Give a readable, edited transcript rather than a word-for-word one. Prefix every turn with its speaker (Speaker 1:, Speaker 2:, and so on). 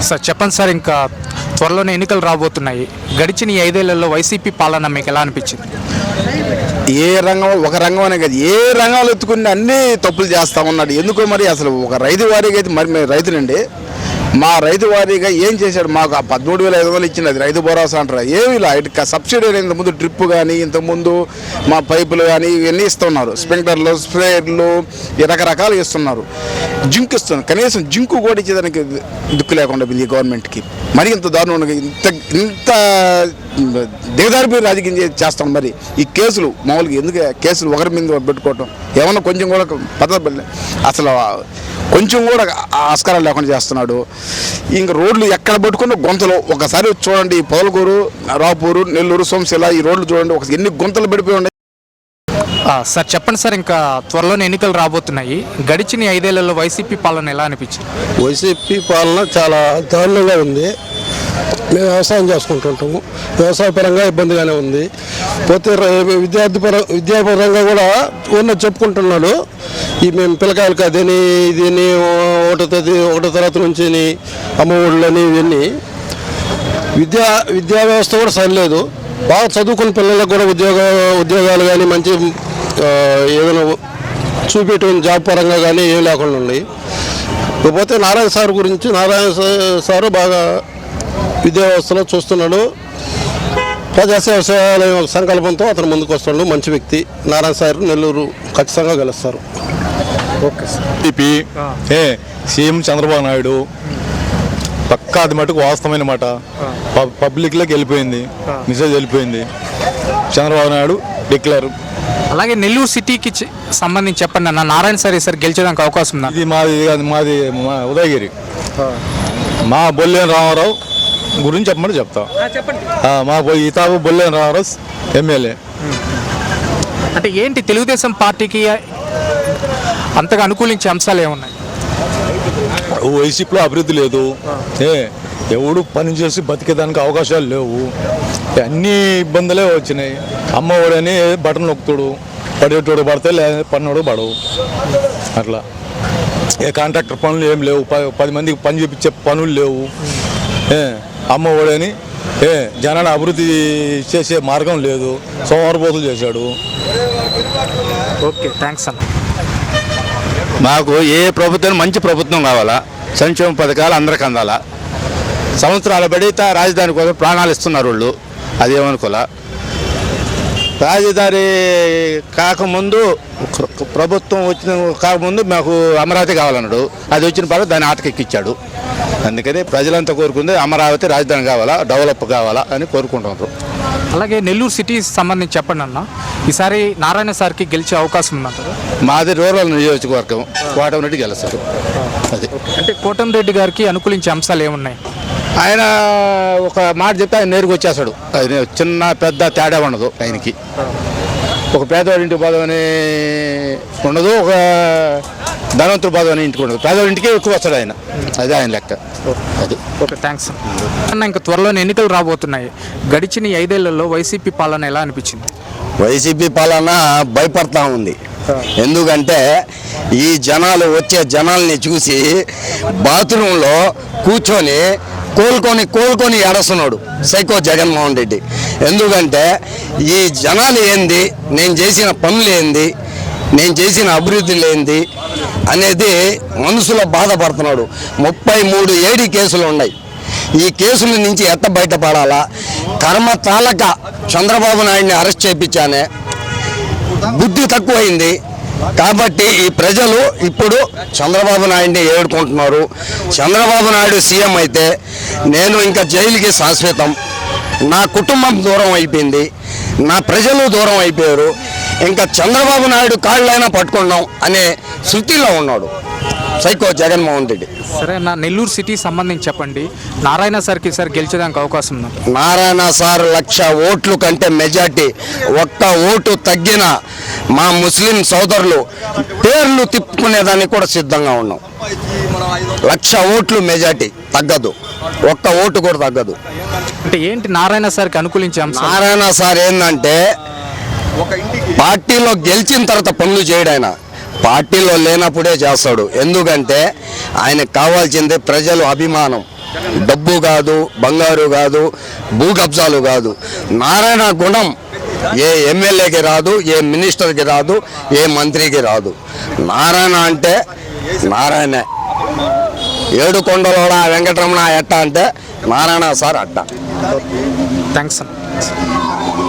Speaker 1: Sir చెప్పండి sir, ఇంకా త్వరలోనే ఎన్నికలు రాబోతున్నాయి. గడిచిన ఈ 5 ఏళ్లలో వైసీపీ పాలన మీకు ఎలా అనిపించింది?
Speaker 2: ఏ రంగం ఒక రంగం అనే కాదు, ఏ రంగాలు ఎత్తుకుని అన్ని తప్పులు చేస్తా ఉన్నాడు. ఎందుకో మరి అసలు ఒక రైతు వారీగా అయితే మరి మేము రైతులండి, మా రైతు వారీగా ఏం చేశాడు? మాకు 13,500 ఇచ్చింది, అది రైతు భరోసా అంటారు. ఏమి ఇలా సబ్సిడీ ఇంతకుముందు డ్రిప్ కానీ ఇంతకుముందు మా పైపులు కానీ ఇవన్నీ ఇస్తున్నారు, స్ప్రింక్లర్లు స్ప్రేయర్లు రకరకాలు ఇస్తున్నారు. జింక్ ఇస్తున్నారు, కనీసం జింకు కూడా ఇచ్చేదానికి దిక్కు లేకుండా ఈ గవర్నమెంట్కి. మరి ఇంత దారుణంగా ఇంత దిగదారిపోయి రాజకీయం చేస్తాం. మరి ఈ కేసులు మామూలుగా ఎందుకు కేసులు ఒకరి మీద పెట్టుకోవటం, ఏమన్నా కొంచెం కూడా పద్ధతి అసలు కొంచెం కూడా ఆస్కారం లేకుండా చేస్తున్నాడు. ఇంకా రోడ్లు ఎక్కడ పట్టుకున్న గొంతలు ఒకసారి చూడండి, పొదలకూరు, రాపూరు, నెల్లూరు, సోమశిల ఈ రోడ్లు చూడండి, ఒక ఎన్ని గొంతలు పడిపోయి ఉన్నాయి.
Speaker 1: సార్ చెప్పండి సార్, ఇంకా త్వరలోనే ఎన్నికలు రాబోతున్నాయి. గడిచిన 5 ఏళ్లలో వైసీపీ పాలన ఎలా అనిపించింది?
Speaker 3: వైసీపీ పాలన చాలా దారుణంగా ఉంది. మేము వ్యవసాయం చేసుకుంటుంటాము, వ్యవసాయపరంగా ఇబ్బందిగానే ఉంది. పోతే విద్యాపరంగా కూడా ఉన్న చెప్పుకుంటున్నాడు. ఈ మేము పిల్లకాయలకి అదని ఇదని ఒకటో తరగతి నుంచి అమ్మ ఒళ్ళని ఇవన్నీ విద్యా వ్యవస్థ కూడా సరిలేదు. బాగా చదువుకున్న పిల్లలకు కూడా ఉద్యోగాలు కానీ మంచి ఏదైనా చూపెట్టిన జాబ్ పరంగా కానీ ఏం లేకుండా ఉన్నాయి. పోతే నారాయణ సార్ గురించి, నారాయణ సారు బాగా విద్యా వ్యవస్థలో చూస్తున్నాడు. ప్రజాసేవ సంకల్పంతో అతను ముందుకు వస్తున్నాడు. మంచి వ్యక్తి నారాయణ సార్. నెల్లూరు ఖచ్చితంగా గెలుస్తారు.
Speaker 1: Okay sir.
Speaker 4: TP CM Chandrababu Naidu పక్కా అది మటుకు వాస్తవమైన మాట. పబ్లిక్లోకి వెళ్ళిపోయింది, మెసేజ్ వెళ్ళిపోయింది. చంద్రబాబు నాయుడు డిక్లేర్.
Speaker 1: అలాగే నెల్లూరు సిటీకి సంబంధించి చెప్పండి అన్న, నారాయణ సార్ ఈసారి గెలిచేదానికి అవకాశం ఉందా?
Speaker 4: ఇది మాది ఉదయగిరి. మా బొల్లేని రామారావు గురించి చెప్పమంటే చెప్తా. మా ఇతాబు బొల్లేని రామారావు ఎమ్మెల్యే.
Speaker 1: అంటే ఏంటి తెలుగుదేశం పార్టీకి అంతగా అనుకూలించే అంశాలు ఏమున్నాయి?
Speaker 4: వైసీపీలో అభివృద్ధి లేదు, ఎవడు పని చేసి బతికేదానికి అవకాశాలు లేవు, అన్ని ఇబ్బందులే వచ్చినాయి. అమ్మఒడని బటన్ నొక్కుతాడు, పడేటోడు పడితే లేదా పన్నోడు పడవు. అట్లా కాంట్రాక్టర్ పనులు ఏం లేవు, 10 మందికి పని చేపించే పనులు లేవు. అమ్మఒడని జనాన్ని అభివృద్ధి చేసే మార్గం లేదు, సోమవారపోతులు చేశాడు.
Speaker 1: ఓకే, థ్యాంక్స్ అన్న.
Speaker 2: మాకు ఏ ప్రభుత్వం మంచి ప్రభుత్వం కావాలా, సంక్షేమ పథకాలు అందరికి అందాలా. సంవత్సరాల బడి రాజధాని కోసం ప్రాణాలు ఇస్తున్నారు వాళ్ళు, అదేమనుకోలే. రాజధాని కాకముందు ప్రభుత్వం వచ్చిన కాకముందు మాకు అమరావతి కావాలన్నాడు, అది వచ్చిన తర్వాత దాన్ని ఆటకెక్కిచ్చాడు. అందుకని ప్రజలంతా కోరుకుంది అమరావతి రాజధాని కావాలా, డెవలప్ కావాలా అని కోరుకుంటున్నారు.
Speaker 1: అలాగే నెల్లూరు సిటీ సంబంధించి చెప్పండి అన్న, ఈసారి నారాయణ సార్కి గెలిచే అవకాశం ఉందంటారు?
Speaker 2: మాది రూరల్ నియోజకవర్గం, కోటమిరెడ్డి గెలుస్తారు. అది
Speaker 1: అంటే కోటమిరెడ్డి గారికి అనుకూలించే అంశాలు ఏమున్నాయి?
Speaker 2: ఆయన ఒక మాట చెప్తే ఆయన నేరుగా వచ్చేస్తాడు. అది చిన్న పెద్ద తేడా ఉండదు ఆయనకి. ఒక పేదవాడింటికి పోదామని ఉండదు, ఒక ధనవంతుడు పోదామని ఇంటికి ఉండదు. పేదవాడింటికి ఎక్కువ వస్తాడు ఆయన, అదే ఆయన లెక్క. అది
Speaker 1: ఓకే, థ్యాంక్స్ అన్న. ఇంకా త్వరలోనే ఎన్నికలు రాబోతున్నాయి. గడిచిన 5 ఏళ్లలో వైసీపీ పాలన ఎలా అనిపించింది?
Speaker 5: వైసీపీ పాలన భయపడతా ఉంది. ఎందుకంటే ఈ జనాలు వచ్చే జనాల్ని చూసి బాత్రూంలో కూర్చొని కోలుకొని ఏడుస్తున్నాడు సైకో జగన్మోహన్ రెడ్డి. ఎందుకంటే ఈ జనాలు ఏంది, నేను చేసిన పనులు ఏంది, నేను చేసిన అభివృద్ధి లేనిది అనేది మనసులో బాధపడుతున్నాడు. 33 ఏడి కేసులు ఉన్నాయి. ఈ కేసుల నుంచి బయటపడాలా? కర్మ తాలక చంద్రబాబు నాయుడిని అరెస్ట్ చేయించానే, బుద్ధి తక్కువైంది. కాబట్టి ఈ ప్రజలు ఇప్పుడు చంద్రబాబు నాయుడిని ఏడుకుంటున్నారు. చంద్రబాబు నాయుడు సీఎం అయితే నేను ఇంకా జైలుకి శాశ్వతం, నా కుటుంబం దూరం అయిపోయింది, నా ప్రజలు దూరం అయిపోయారు, ఇంకా చంద్రబాబు నాయుడు కాళ్ళైనా పట్టుకున్నాం అనే శృతిలో ఉన్నాడు సైకో జగన్మోహన్ రెడ్డి.
Speaker 1: సరే అన్న, నెల్లూరు సిటీ సంబంధించి చెప్పండి, నారాయణ సార్కి సార్ గెలిచేదానికి అవకాశం ఉంది?
Speaker 5: నారాయణ సార్ 1,00,000 ఓట్లు కంటే మెజార్టీ. ఒక్క ఓటు తగ్గిన మా ముస్లిం సోదరులు పేర్లు తిప్పుకునేదానికి కూడా సిద్ధంగా ఉన్నాం. 1,00,000 ఓట్లు మెజార్టీ తగ్గదు, ఒక్క ఓటు కూడా తగ్గదు.
Speaker 1: అంటే ఏంటి నారాయణ సార్కి అనుకూలించే అంశం?
Speaker 5: నారాయణ సార్ ఏంటంటే పార్టీలో గెలిచిన తర్వాత పనులు చేయడాయన, పార్టీలో లేనప్పుడే చేస్తాడు. ఎందుకంటే ఆయనకు కావాల్సిందే ప్రజలు అభిమానం. డబ్బు కాదు, బంగారు కాదు, భూ కబ్జాలు కాదు. నారాయణ గుణం ఏ ఎమ్మెల్యేకి రాదు, ఏ మినిస్టర్కి రాదు, ఏ మంత్రికి రాదు. నారాయణ అంటే నారాయణ. ఏడుకొండలోడ వెంకటరమణ ఎట్ట అంటే నారాయణ సార్ అట్ట.
Speaker 1: థ్యాంక్స్ అన్న.